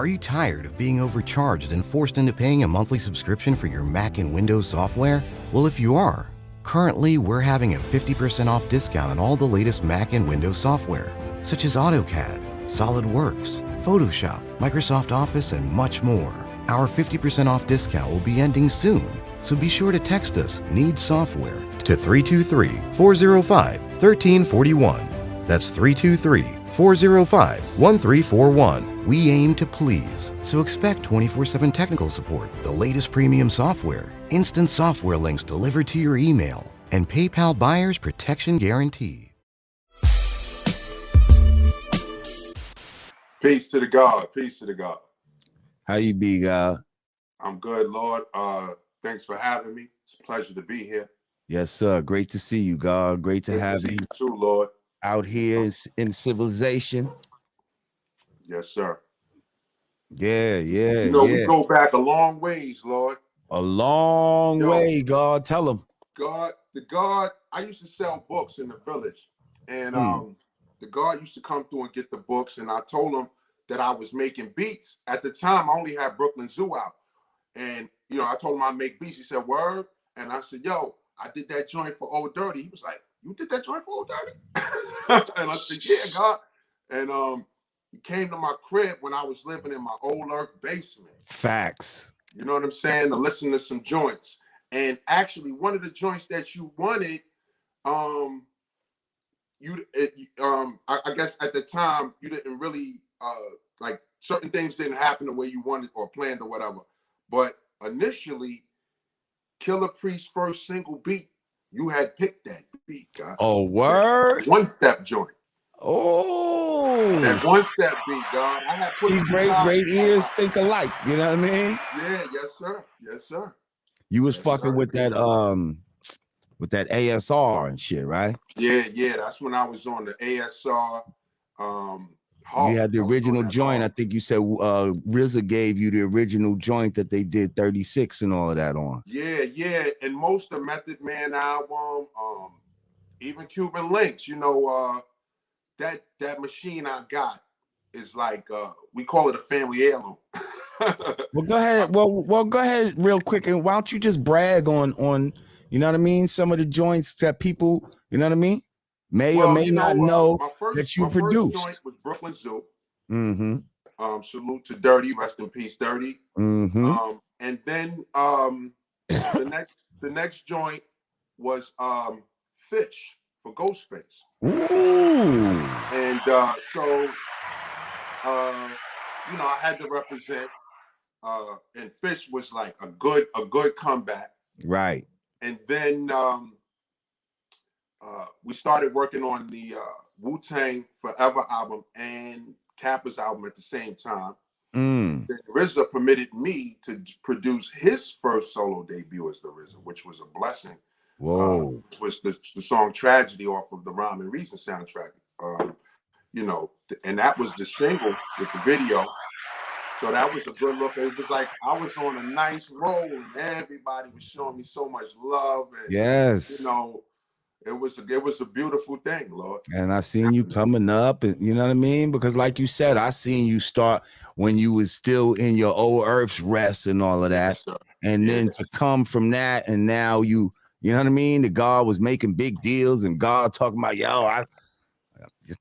Are you tired of being overcharged and forced into paying a monthly subscription for your Mac and Windows software? Well, if you are, currently we're having a 50% off discount on all the latest Mac and Windows software, such as AutoCAD, SolidWorks, Photoshop, Microsoft Office, and much more. Our 50% off discount will be ending soon, so be sure to text us "Need Software" to 323-405-1341. That's 323-405-1341. We aim to please, so expect 24/7 technical support, the latest premium software, instant software links delivered to your email, and PayPal buyer's protection guarantee. Peace to the God. Peace to the God. How you be, God? I'm good, Lord. Thanks for having me. It's a pleasure to be here. Yes, sir. Great to see you, God. Great to have you too, Lord. Out here in civilization. Yes, sir. Yeah. We go back a long ways, Lord. A long way, God. Tell them. God, I used to sell books in the village, and the God used to come through and get the books, and I told him that I was making beats. At the time, I only had Brooklyn Zoo out, and I told him I make beats. He said, "Word," and I said, "Yo, I did that joint for Old Dirty." He was like, "You did that joint for Old Dirty?" And I said, "Yeah, God." And he came to my crib when I was living in my old earth basement. Facts. You know what I'm saying? To listen to some joints. And actually, one of the joints that you wanted, I guess at the time you didn't really like certain things didn't happen the way you wanted or planned or whatever. But initially, Killer Priest's first single beat, you had picked that beat, God. Oh, word? One step joint. Oh, that one step beat, God. I had put see, great ears think alike. You know what I mean? Yeah, yes, sir. You was fucking with that ASR and shit, right? Yeah. That's when I was on the ASR. You had the original joint. I think you said RZA gave you the original joint that they did 36 and all of that on. Yeah. And most of Method Man album, even Cuban Links, that machine I got is like we call it a family heirloom. Well, go ahead. Well, go ahead real quick, and why don't you just brag on you know what I mean? Some of the joints that people, you know what I mean, may or may not know that you produced. First joint was Brooklyn Zoo. Mm-hmm. Salute to Dirty, rest in peace, Dirty. Mm-hmm. And then the next joint was Fish for Ghostface. Ooh. And so I had to represent. And Fish was like a good comeback. Right. And then we started working on the Wu-Tang Forever album and Kappa's album at the same time. Then RZA permitted me to produce his first solo debut as the RZA, which was a blessing. Whoa. Which was the song Tragedy off of the Rhyme and Reason soundtrack. And that was the single with the video. So that was a good look. It was like I was on a nice roll and everybody was showing me so much love. And, yes. It was a beautiful thing, Lord. And I seen you coming up, and you know what I mean? Because like you said, I seen you start when you was still in your old earth's rest and all of that. Yes, and then to come from that, and now you know what I mean? The God was making big deals, and God talking about,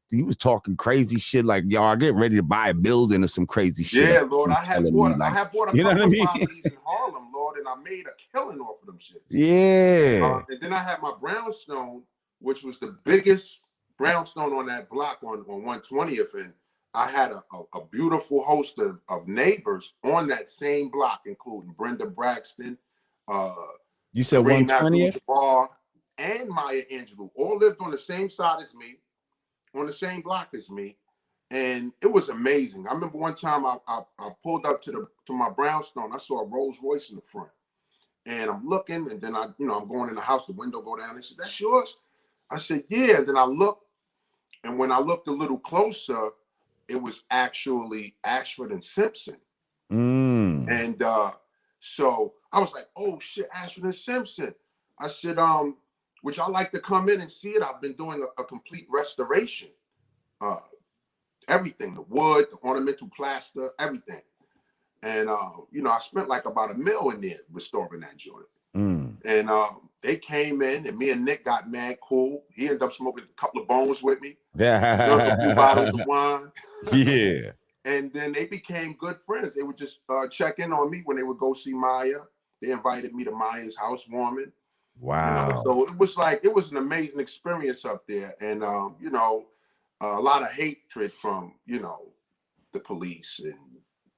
he was talking crazy shit like, y'all get ready to buy a building or some crazy shit. Yeah, Lord, I had bought a couple of properties in Harlem, Lord, and I made a killing off of them shits. Yeah. And then I had my brownstone, which was the biggest brownstone on that block on 120th, and I had a beautiful host of neighbors on that same block, including Brenda Braxton, you said 120th, Jamar, and Maya Angelou, all lived on the same side as me, on the same block as me, and it was amazing. I remember one time I pulled up to my brownstone. I saw a Rolls Royce in the front, and I'm looking, and then I'm going in the house. The window go down. They said, "That's yours?" I said, "Yeah." And then I looked, and when I looked a little closer, it was actually Ashford and Simpson. And so I was like, "Oh shit, Ashford and Simpson." I said, "Would y'all like to come in and see it? I've been doing a complete restoration. Everything, the wood, the ornamental plaster, everything." And you know, I spent like about $1 million in there restoring that joint. Mm. And they came in, and me and Nick got mad cool. He ended up smoking a couple of bones with me, drank a few bottles of wine. Yeah. And then they became good friends. They would just check in on me when they would go see Maya. They invited me to Maya's housewarming. Wow. You know, so it was an amazing experience up there. And you know, a lot of hatred from, you know, the police and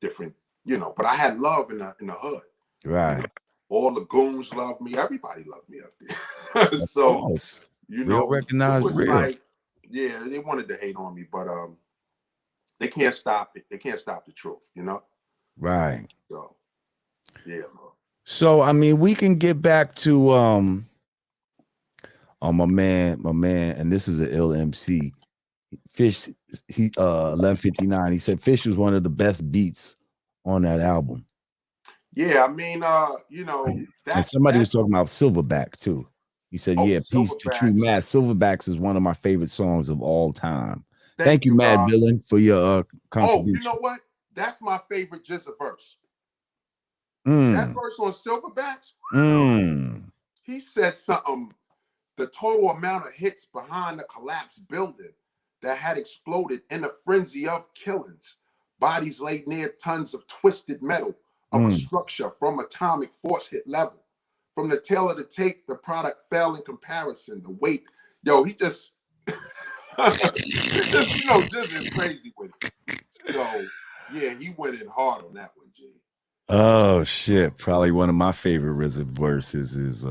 different, you know, but I had love in the hood. Right. You know, all the goons loved me. Everybody loved me up there. So, you real know, recognized it was real. like, yeah, they wanted to hate on me, but they can't stop it. They can't stop the truth, you know? Right. So, yeah, Lord. So, I mean, we can get back to my man, and this is an ill MC. Fish, he 1159. He said Fish was one of the best beats on that album. Yeah, I mean, you know, and somebody was talking about Silverback too. He said, "Yeah, peace to True Mad. Silverbacks is one of my favorite songs of all time." Thank you, Mad Villain, for your contribution. Oh, you know what? That's my favorite Jizza verse. That verse on Silverbacks. He said something. The total amount of hits behind the collapsed building that had exploded in a frenzy of killings. Bodies laid near tons of twisted metal of a structure from atomic force hit level. From the tail of the tape, the product fell in comparison. The weight, yo, he just, you know, just is crazy with it. So, yeah, he went in hard on that one, G. Oh shit! Probably one of my favorite RZA verses is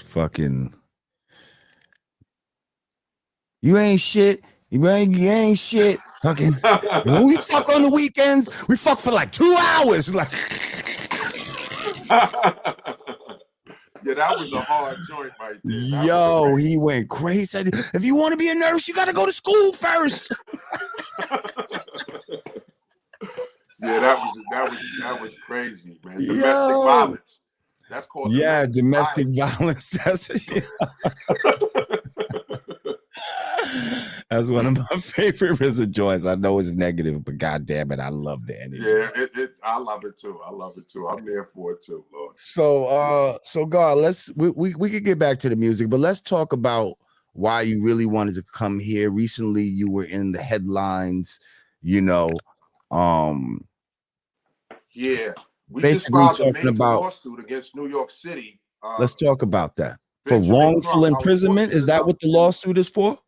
fucking. You ain't shit. You ain't shit. Fucking. When we fuck on the weekends, we fuck for like 2 hours. Like. Yeah, that was a hard joint right there. Yo, he went crazy. If you want to be a nurse, you got to go to school first. Yeah, that was crazy, man. Domestic violence. That's called domestic violence. That's That's one of my favorite RZA joints. I know it's negative, but god damn it, I love the energy. Yeah, I love it too. I love it too. I'm there for it too, Lord. So God, we could get back to the music, but let's talk about why you really wanted to come here. Recently, you were in the headlines, you know. Yeah, we just basically filed a talking major about lawsuit against New York City. Let's talk about that. For Benjamin wrongful Crump, imprisonment, is that what the lawsuit is for?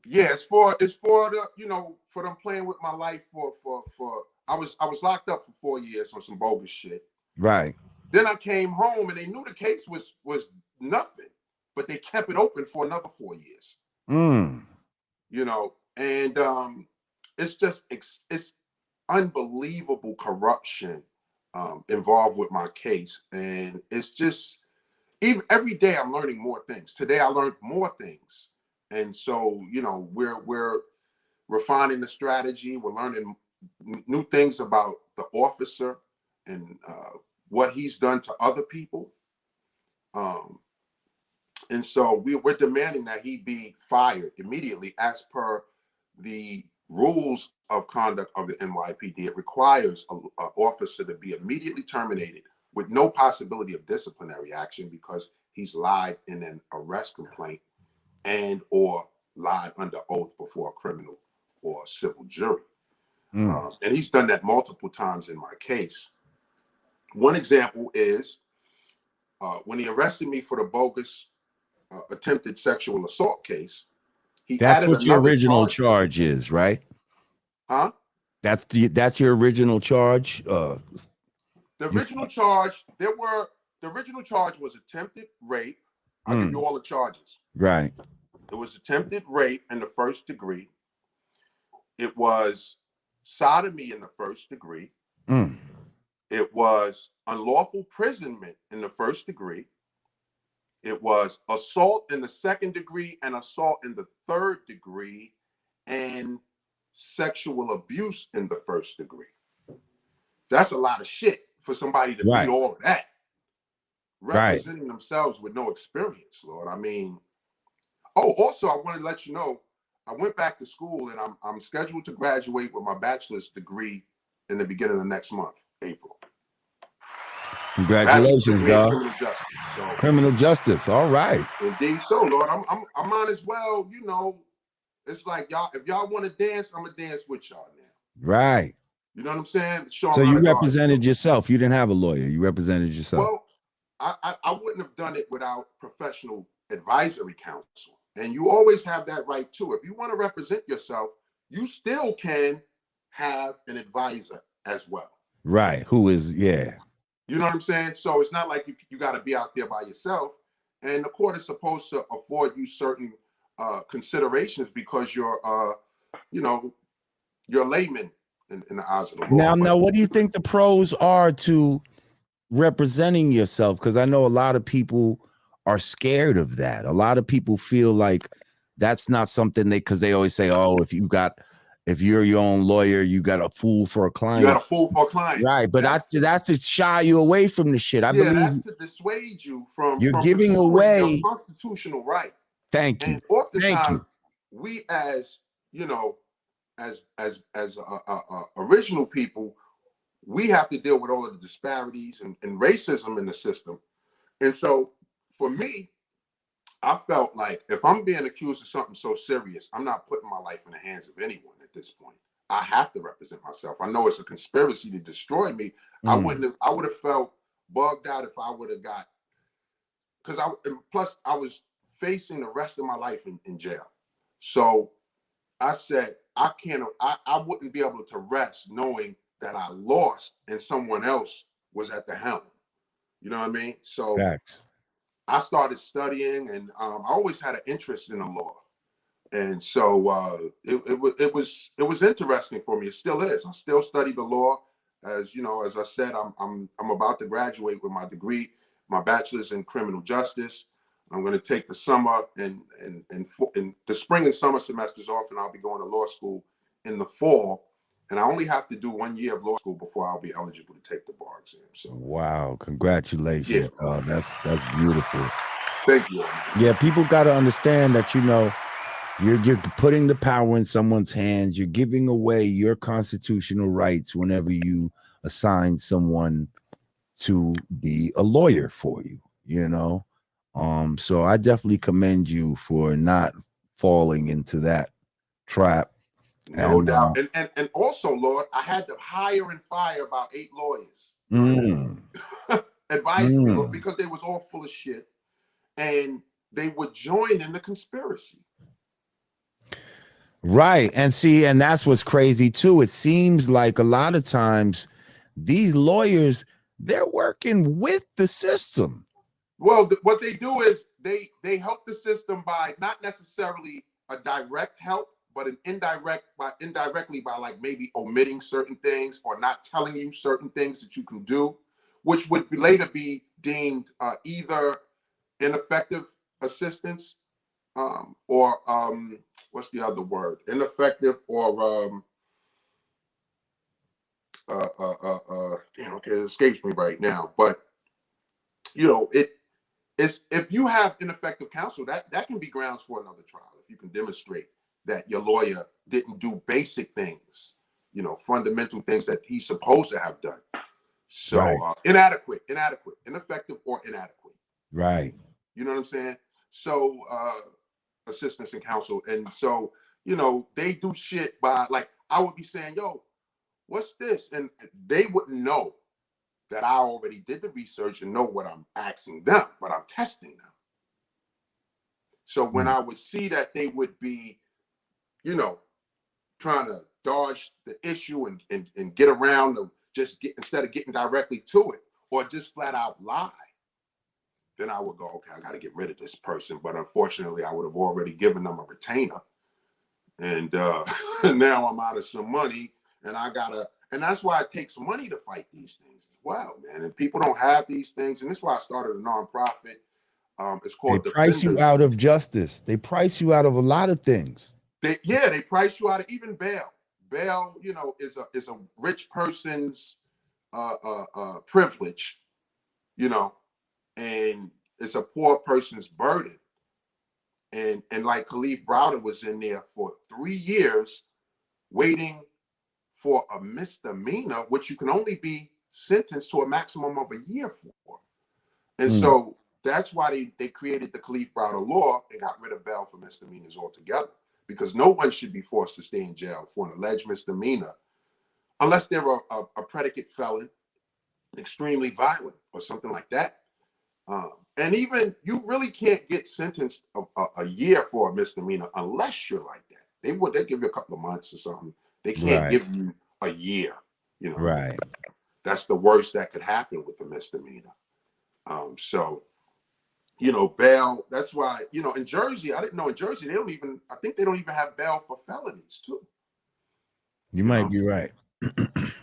Yeah, it's for the, you know, for them playing with my life for I was locked up for 4 years on some bogus shit. Right. Then I came home and they knew the case was nothing, but they kept it open for another 4 years. You know, and it's just it's unbelievable corruption involved with my case, and it's just even every day I'm learning more things. Today I learned more things. And so, you know, we're refining the strategy. We're learning new things about the officer and what he's done to other people. And so we're demanding that he be fired immediately as per the rules of conduct of the NYPD. It requires an officer to be immediately terminated with no possibility of disciplinary action because he's lied in an arrest complaint and or lied under oath before a criminal or civil jury. And he's done that multiple times in my case. One example is when he arrested me for the bogus attempted sexual assault case, That's what your original charge is, right? Huh? That's your original charge. The original charge, the original charge was attempted rape. I'll give you all the charges. Right. It was attempted rape in the first degree. It was sodomy in the first degree. It was unlawful imprisonment in the first degree. It was assault in the second degree and assault in the third degree and sexual abuse in the first degree. That's a lot of shit for somebody to beat all of that. Representing themselves with no experience, Lord. I mean, oh, also, I want to let you know, I went back to school, and I'm scheduled to graduate with my bachelor's degree in the beginning of next month, April. Congratulations, God. Criminal justice. So, criminal justice. All right. Indeed, so Lord, I might as well, it's like y'all. If y'all want to dance, I'm gonna dance with y'all now. Right. You know what I'm saying? So you represented yourself. You didn't have a lawyer. You represented yourself. Well, I wouldn't have done it without professional advisory counsel. And you always have that right too. If you want to represent yourself, you still can have an advisor as well. Right. Who is, yeah. You know what I'm saying? So it's not like you got to be out there by yourself. And the court is supposed to afford you certain considerations because you're a layman in the eyes of the law. Now, what do you think the pros are to representing yourself? Because I know a lot of people are scared of that. A lot of people feel like that's not something because they always say, oh, if you're your own lawyer, you got a fool for a client. You got a fool for a client. Right. But that's to shy you away from the shit. I believe that's to dissuade you from giving away your constitutional right. Thank you. And oftentimes we as original people, we have to deal with all of the disparities and racism in the system. And so for me, I felt like if I'm being accused of something so serious, I'm not putting my life in the hands of anyone at this point. I have to represent myself. I know it's a conspiracy to destroy me. I would have felt bugged out if I would have got, plus I was facing the rest of my life in jail. So I said, I wouldn't be able to rest knowing that I lost and someone else was at the helm. You know what I mean? So I started studying, and I always had an interest in the law. And so it was interesting for me. It still is. I still study the law. As I said, I'm about to graduate with my degree, my bachelor's in criminal justice. I'm going to take the summer and the spring and summer semesters off, and I'll be going to law school in the fall. And I only have to do 1 year of law school before I'll be eligible to take the bar exam. So wow, congratulations! Yeah. That's beautiful. Thank you. Yeah, people got to understand that you're putting the power in someone's hands. You're giving away your constitutional rights whenever you assign someone to be a lawyer for you. So I definitely commend you for not falling into that trap. No doubt. And also, Lord, I had to hire and fire about 8 lawyers. Advisory, because they was all full of shit. And they would join in the conspiracy. Right. And that's what's crazy too. It seems like a lot of times these lawyers, they're working with the system. Well, what they do is they help the system by not necessarily a direct help, but an indirectly by like maybe omitting certain things or not telling you certain things that you can do, which would later be deemed either ineffective assistance or what's the other word? Ineffective or it escapes me right now. But it's if you have ineffective counsel, that can be grounds for another trial if you can demonstrate that your lawyer didn't do basic things, fundamental things that he's supposed to have done. So inadequate, ineffective or inadequate. Right. You know what I'm saying? So assistance and counsel. And so, they do shit by like, I would be saying, yo, what's this? And they wouldn't know that I already did the research and know what I'm asking them, but I'm testing them. So when I would see that they would be, trying to dodge the issue and get around instead of getting directly to it or just flat out lie, then I would go, okay, I got to get rid of this person. But unfortunately, I would have already given them a retainer. And now I'm out of some money and and that's why it takes money to fight these things as well, man. And people don't have these things. And that's why I started a nonprofit. It's called They price you out of justice. They price you out of a lot of things. They price you out of even bail. Bail, is a rich person's privilege, and it's a poor person's burden. And like Khalif Browder was in there for 3 years waiting for a misdemeanor, which you can only be sentenced to a maximum of a year for. And so that's why they created the Khalif Browder law and got rid of bail for misdemeanors altogether, because no one should be forced to stay in jail for an alleged misdemeanor unless they're a predicate felon, extremely violent, or something like that. And even you really can't get sentenced a year for a misdemeanor unless you're like that. They give you a couple of months or something. They can't give you a year. You know, right? That's the worst that could happen with a misdemeanor. So, you know, bail. That's why, you know, in Jersey, I didn't know in Jersey I think they don't even have bail for felonies too. You might be right.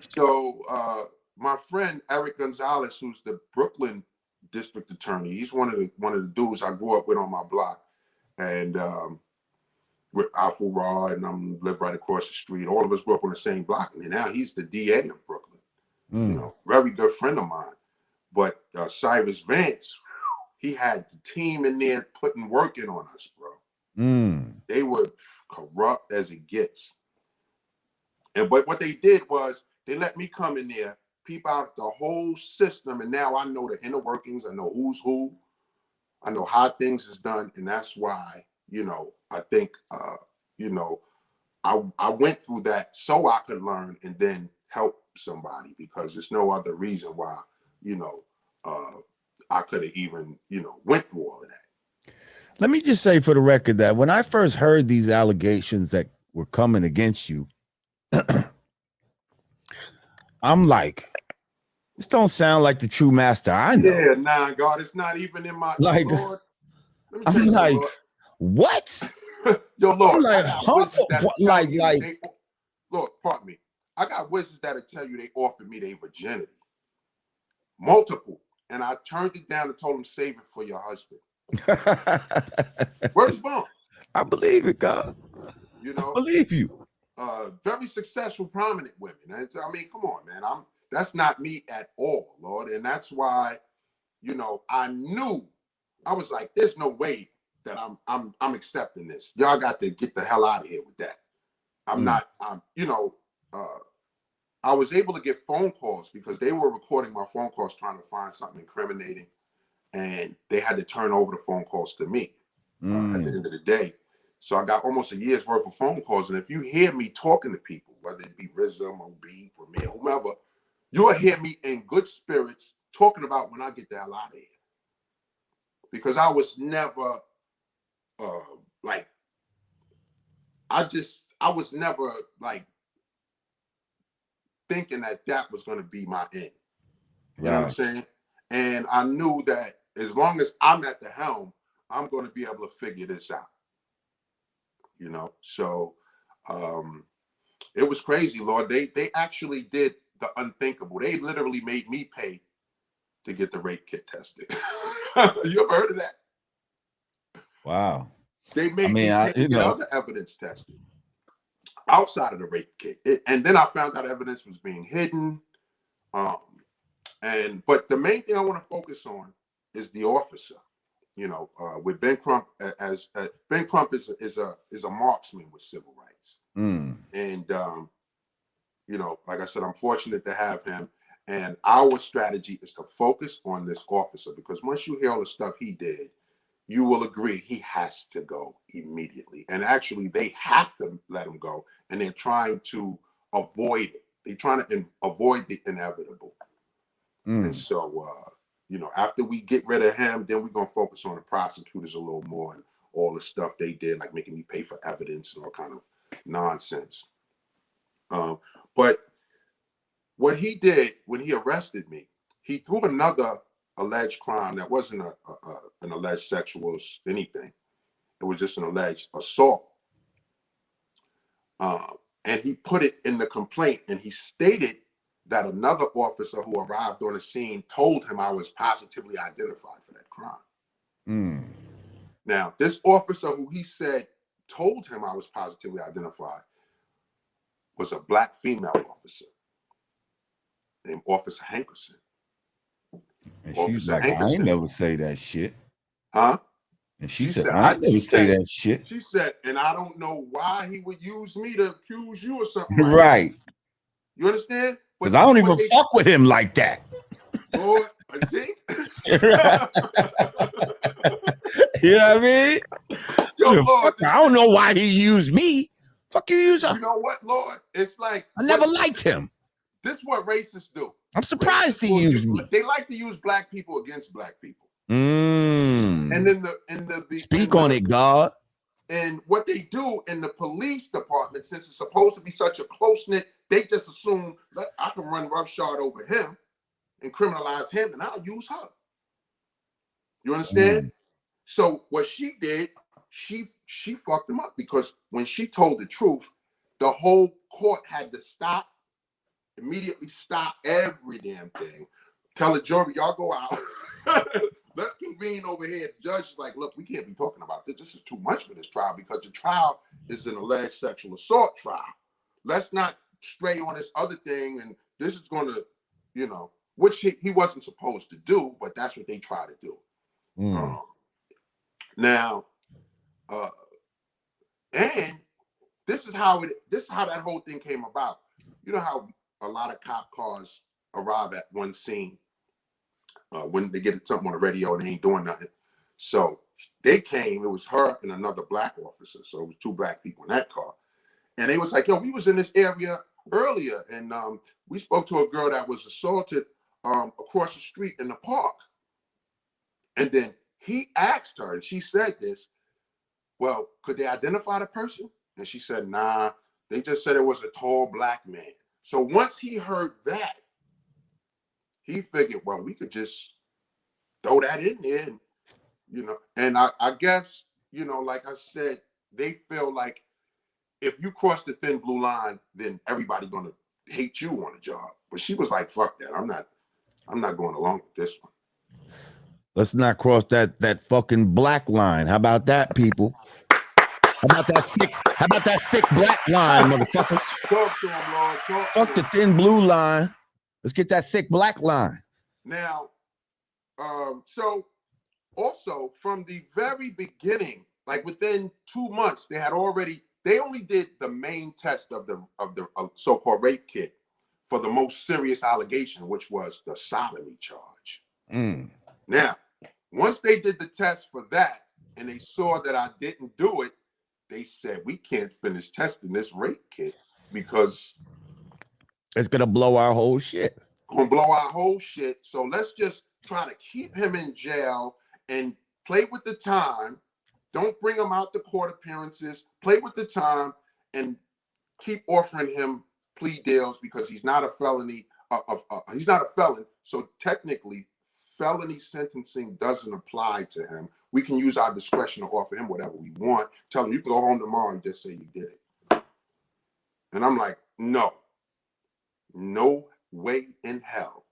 So my friend Eric Gonzalez, who's the Brooklyn district attorney, he's one of the dudes I grew up with on my block, and with Alpha Raw, and I'm live right across the street. All of us grew up on the same block, and now he's the DA of Brooklyn. You know, very good friend of mine. But Cyrus Vance, he had the team in there putting work in on us, bro. They were corrupt as it gets. But what they did was they let me come in there, peep out the whole system, and now I know the inner workings. I know who's who. I know how things is done, and that's why, you know, I think, you know, I went through that so I could learn and then help somebody, because there's no other reason why, you know, I could have even, you know, went through all of that. Let me just say for the record that when I first heard these allegations that were coming against you, I'm like, this don't sound like the true master I know. Yeah, nah, God, it's not even in my like. Lord. Let me I'm tell like, you, Lord. What? Yo, Lord, I'm like, Lord, pardon me. I got wizards that'll tell you they offered me their virginity, multiple, and I turned it down and told them save it for your husband. Where's Bump? I believe it, God. You know, I believe you. Very successful, prominent women. I mean, come on, man. That's not me at all, Lord, and that's why, you know, I knew. I was like, there's no way that I'm accepting this. Y'all got to get the hell out of here with that. You know, I was able to get phone calls because they were recording my phone calls trying to find something incriminating, and they had to turn over the phone calls to me at the end of the day. So I got almost a year's worth of phone calls. And if you hear me talking to people, whether it be Rizzo, Moby, Premier, whomever, you'll hear me in good spirits talking about when I get the hell out of here. Because I was never like, I was never like thinking that was going to be my end. You know what I'm saying? And I knew that as long as I'm at the helm, I'm going to be able to figure this out. You know, so it was crazy, Lord. They actually did the unthinkable. They literally made me pay to get the rape kit tested. You ever heard of that? Wow. They made me pay to get other evidence tested outside of the rape kit. And then I found out evidence was being hidden. But the main thing I want to focus on is the officer. You know, with Ben Crump, as Ben Crump is a marksman with civil rights, and you know, like I said, I'm fortunate to have him. And our strategy is to focus on this officer, because once you hear all the stuff he did, you will agree he has to go immediately. And actually, they have to let him go, and they're trying to avoid it. They're trying to avoid the inevitable. And so, you know, after we get rid of him, then we're going to focus on the prosecutors a little more and all the stuff they did, like making me pay for evidence and all kind of nonsense. But what he did when he arrested me, he threw another alleged crime that wasn't an alleged sexual anything. It was just an alleged assault. And he put it in the complaint, and he stated that another officer who arrived on the scene told him I was positively identified for that crime. Now, this officer who he said told him I was positively identified was a black female officer named Officer Hankerson. And she's like, I ain't never say that shit. Huh? And she said, I never say that shit. She said, and I don't know why he would use me to accuse you or something like right. that. You understand? Because I don't even fuck with him like that. Lord, see? You know what I mean? Yo, Lord, I don't know why he used me. Fuck you, use her. You know what, Lord? It's like I never liked him. This is what racists do. I'm surprised he used me. They like to use black people against black people. And then speak on it, God. And what they do in the police department, since it's supposed to be such a close-knit, they just assume that I can run roughshod over him and criminalize him, and I'll use her. You understand? So what she did, she fucked him up, because when she told the truth, the whole court had to immediately stop every damn thing. Tell the jury, y'all go out. Let's convene over here. The judge is like, look, we can't be talking about this. This is too much for this trial, because the trial is an alleged sexual assault trial. Let's not stray on this other thing, and this is going to, which he wasn't supposed to do, but that's what they try to do. Now, and this is how that whole thing came about. You know how a lot of cop cars arrive at one scene when they get something on the radio and they ain't doing nothing. So they came, it was her and another black officer. So it was two black people in that car. And they was like, yo, we was in this area earlier, and we spoke to a girl that was assaulted across the street in the park. And then he asked her, and she said this, well, could they identify the person? And she said, nah, they just said it was a tall black man. So once he heard that, he figured, well, we could just throw that in there, and I guess, like I said, they feel like if you cross the thin blue line, then everybody gonna hate you on the job. But she was like, fuck that. I'm not going along with this one. Let's not cross that fucking black line. How about that, people? How about that thick black line, motherfuckers? Talk to him, Lord. Fuck the thin blue line. Let's get that thick black line. Now, so also from the very beginning, like within 2 months, they only did the main test of the so-called rape kit for the most serious allegation, which was the sodomy charge. Now, once they did the test for that and they saw that I didn't do it, they said, we can't finish testing this rape kit because it's going to blow our whole shit. So let's just try to keep him in jail and play with the time. Don't bring him out to court appearances. Play with the time and keep offering him plea deals, because he's not a felony. He's not a felon. So technically, felony sentencing doesn't apply to him. We can use our discretion to offer him whatever we want. Tell him you can go home tomorrow and just say you did it. And I'm like, no way in hell